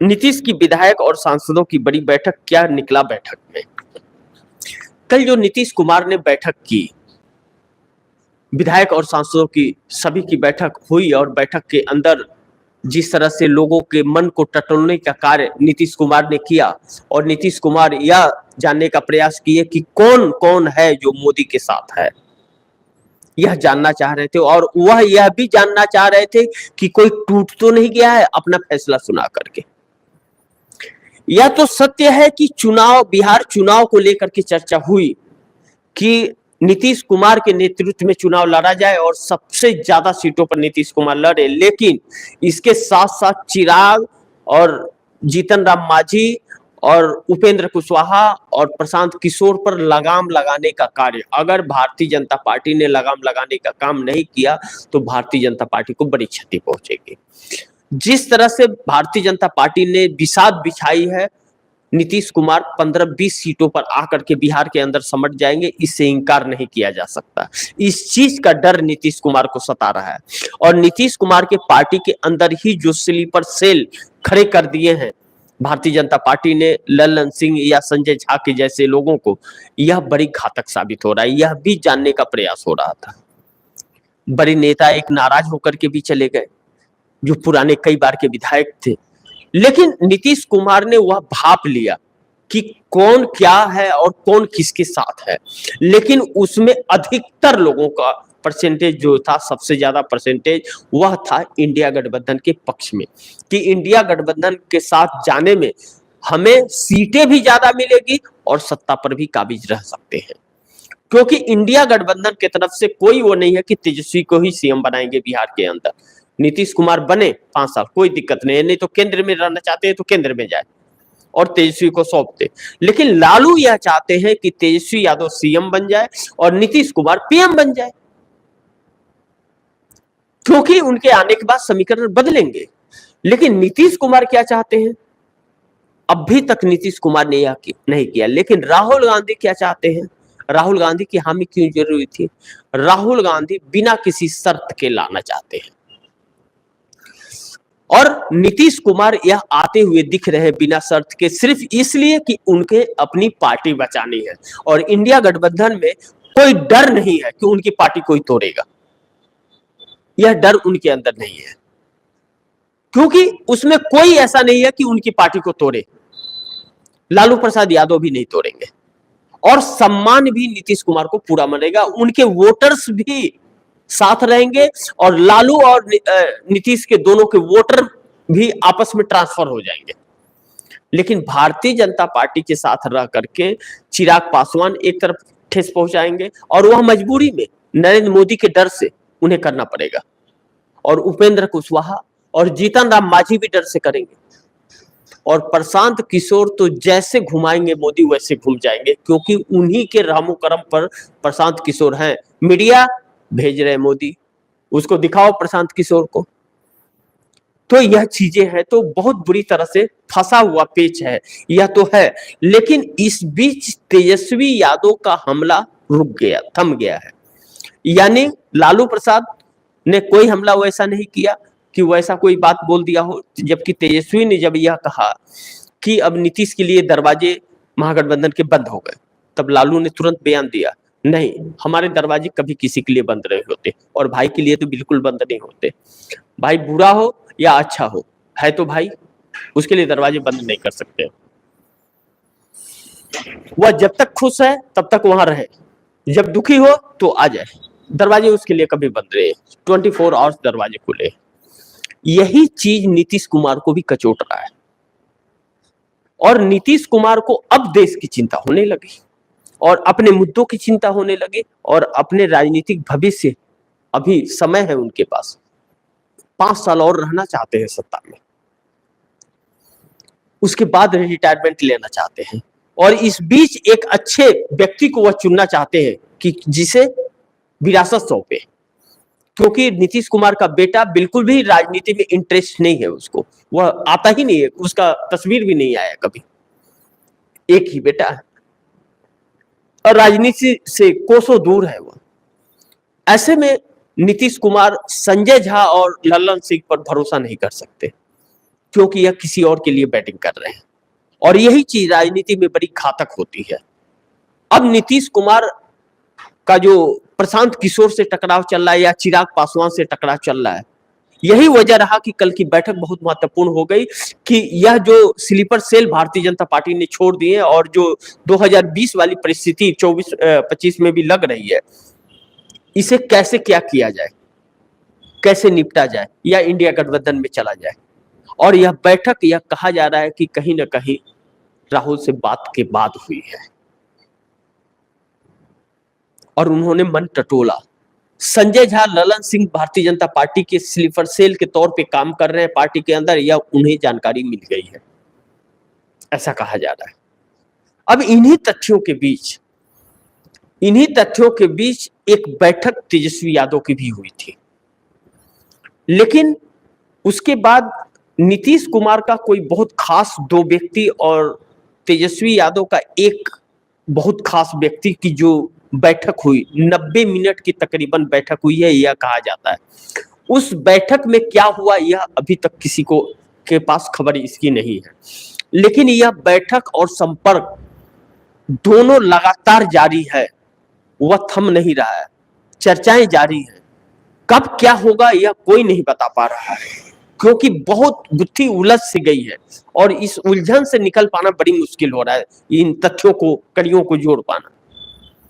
नीतीश की विधायक और सांसदों की बड़ी बैठक, क्या निकला बैठक में? कल जो नीतीश कुमार ने बैठक की, विधायक और सांसदों की सभी की बैठक हुई और बैठक के अंदर जिस तरह से लोगों के मन को टटोलने का कार्य नीतीश कुमार ने किया और नीतीश कुमार यह जानने का प्रयास किए कि कौन कौन है जो मोदी के साथ है, यह जानना चाह रहे थे। और वह यह भी जानना चाह रहे थे कि कोई टूट तो नहीं गया है अपना फैसला सुना करके। यह तो सत्य है कि बिहार चुनाव को लेकर के चर्चा हुई कि नीतीश कुमार के नेतृत्व में चुनाव लड़ा जाए और सबसे ज्यादा सीटों पर नीतीश कुमार लड़े, लेकिन इसके साथ साथ चिराग और जीतन राम मांझी और उपेंद्र कुशवाहा और प्रशांत किशोर पर लगाम लगाने का कार्य, अगर भारतीय जनता पार्टी ने लगाम लगाने का काम नहीं किया तो भारतीय जनता पार्टी को बड़ी क्षति पहुंचेगी। जिस तरह से भारतीय जनता पार्टी ने बिसात बिछाई है, नीतीश कुमार 15-20 सीटों पर आकर के बिहार के अंदर समट जाएंगे, इससे इंकार नहीं किया जा सकता। इस चीज का डर नीतीश कुमार को सता रहा है और नीतीश कुमार के पार्टी के अंदर ही जो स्लीपर सेल खड़े कर दिए हैं भारतीय जनता पार्टी ने, लल्लन सिंह या संजय झा के जैसे लोगों को, यह बड़ी घातक साबित हो रहा है। यह भी जानने का प्रयास हो रहा था। बड़े नेता एक नाराज होकर के भी चले गए जो पुराने कई बार के विधायक थे, लेकिन नीतीश कुमार ने वह भाप लिया कि कौन क्या है और कौन किसके साथ है, लेकिन उसमें अधिकतर लोगों का परसेंटेज जो था, सबसे ज्यादा परसेंटेज वह था इंडिया गठबंधन के पक्ष में, कि इंडिया गठबंधन के साथ जाने में हमें सीटें भी ज्यादा मिलेगी और सत्ता पर भी काबिज रह सकते हैं। क्योंकि इंडिया गठबंधन की तरफ से कोई वो नहीं है कि तेजस्वी को ही सीएम बनाएंगे बिहार के अंदर। नीतीश कुमार बने 5 साल, कोई दिक्कत नहीं है, नहीं तो केंद्र में रहना चाहते हैं तो केंद्र में जाए और तेजस्वी को सौंप दे। लेकिन लालू यह चाहते हैं कि तेजस्वी यादव सीएम बन जाए और नीतीश कुमार पीएम बन जाए, क्योंकि उनके आने के बाद समीकरण बदलेंगे। लेकिन नीतीश कुमार क्या चाहते हैं, अभी तक नीतीश कुमार ने यह नहीं किया। लेकिन राहुल गांधी क्या चाहते हैं, राहुल गांधी की हामी क्यों जरूरी थी? राहुल गांधी बिना किसी शर्त के लाना चाहते हैं और नीतीश कुमार यह आते हुए दिख रहे बिना शर्त के, सिर्फ इसलिए कि उनके अपनी पार्टी बचानी है और इंडिया गठबंधन में कोई डर नहीं है कि उनकी पार्टी कोई तोड़ेगा। यह डर उनके अंदर नहीं है, क्योंकि उसमें कोई ऐसा नहीं है कि उनकी पार्टी को तोड़े। लालू प्रसाद यादव भी नहीं तोड़ेंगे और सम्मान भी नीतीश कुमार को पूरा मिलेगा। उनके वोटर्स भी साथ रहेंगे और लालू और नीतीश के दोनों के वोटर भी आपस में ट्रांसफर हो जाएंगे। लेकिन भारतीय जनता पार्टी के साथ रह करके चिराग पासवान एक तरफ ठेस पहुंचाएंगे और वह मजबूरी में नरेंद्र मोदी के डर से उन्हें करना पड़ेगा, और उपेंद्र कुशवाहा और जीतन राम मांझी भी डर से करेंगे, और प्रशांत किशोर तो जैसे घुमाएंगे मोदी वैसे घूम जाएंगे, क्योंकि उन्हीं के रहमो करम पर प्रशांत किशोर हैं। मीडिया भेज रहे मोदी, उसको दिखाओ प्रशांत किशोर को। तो यह चीजें हैं, तो बहुत बुरी तरह से फंसा हुआ पेच है, यह तो है। लेकिन इस बीच तेजस्वी यादव का हमला रुक गया, थम गया है। यानी लालू प्रसाद ने कोई हमला वैसा नहीं किया कि वैसा कोई बात बोल दिया हो, जबकि तेजस्वी ने जब यह कहा कि अब नीतीश के लिए दरवाजे महागठबंधन के बंद हो गए, तब लालू ने तुरंत बयान दिया, नहीं, हमारे दरवाजे कभी किसी के लिए बंद नहीं होते और भाई के लिए तो बिल्कुल बंद नहीं होते। भाई बुरा हो या अच्छा हो, है तो भाई, उसके लिए दरवाजे बंद नहीं कर सकते। वह जब तक खुश है तब तक वहां रहे, जब दुखी हो तो आ जाए। दरवाजे उसके लिए कभी बंद रहे, 24 आवर्स दरवाजे खुले। यही चीज नीतीश कुमार को भी कचोट रहा है और नीतीश कुमार को अब देश की चिंता होने लगी और अपने मुद्दों की चिंता होने लगी और अपने राजनीतिक भविष्य, अभी समय है उनके पास, 5 साल और रहना चाहते हैं सत्ता में, उसके बाद रिटायरमेंट लेना चाहते हैं और इस बीच एक अच्छे व्यक्ति को वह चुनना चाहते हैं कि जिसे विरासत सौंपे, क्योंकि नीतीश कुमार का बेटा बिल्कुल भी राजनीति में इंटरेस्ट नहीं है, उसको वह आता ही नहीं है, उसका तस्वीर भी नहीं आया कभी, एक ही बेटा है और राजनीति से कोसों दूर है वह। ऐसे में नीतीश कुमार संजय झा और लल्लन सिंह पर भरोसा नहीं कर सकते, क्योंकि यह किसी और के लिए बैटिंग कर रहे हैं, और यही चीज राजनीति में बड़ी घातक होती है। अब नीतीश कुमार का जो प्रशांत किशोर से टकराव चल रहा है या चिराग पासवान से टकराव चल रहा है, यही वजह रहा कि कल की बैठक बहुत महत्वपूर्ण हो गई कि यह जो sleeper cell Bharatiya Janata party ने छोड़ दिए और जो 2020 वाली परिस्थिति 24-25 में भी लग रही है, इसे कैसे क्या किया जाए, कैसे निपटा जाए या इंडिया गठबंधन में चला जाए। और यह बैठक, यह कहा जा रहा है कि कहीं ना कहीं राहुल से बात के बाद हुई है और उन्होंने मन टटोला। संजय झा, ललन सिंह भारतीय जनता पार्टी के स्लीपर सेल के तौर पे काम कर रहे हैं पार्टी के अंदर, या उन्हें जानकारी मिल गई है, ऐसा कहा जा रहा है। अब इन्हीं तथ्यों के बीच एक बैठक तेजस्वी यादव की भी हुई थी, लेकिन उसके बाद नीतीश कुमार का कोई बहुत खास दो व्यक्ति और तेजस्वी यादव का एक बहुत खास व्यक्ति की जो बैठक हुई, 90 मिनट की तकरीबन बैठक हुई है, यह कहा जाता है। उस बैठक में क्या हुआ यह अभी तक किसी को के पास खबर इसकी नहीं है, लेकिन यह बैठक और संपर्क दोनों लगातार जारी है, वह थम नहीं रहा है, चर्चाएं जारी हैं। कब क्या होगा यह कोई नहीं बता पा रहा है, क्योंकि बहुत गुत्थी उलझ सी गई है और इस उलझन से निकल पाना बड़ी मुश्किल हो रहा है, इन तथ्यों को, कड़ियों को जोड़ पाना।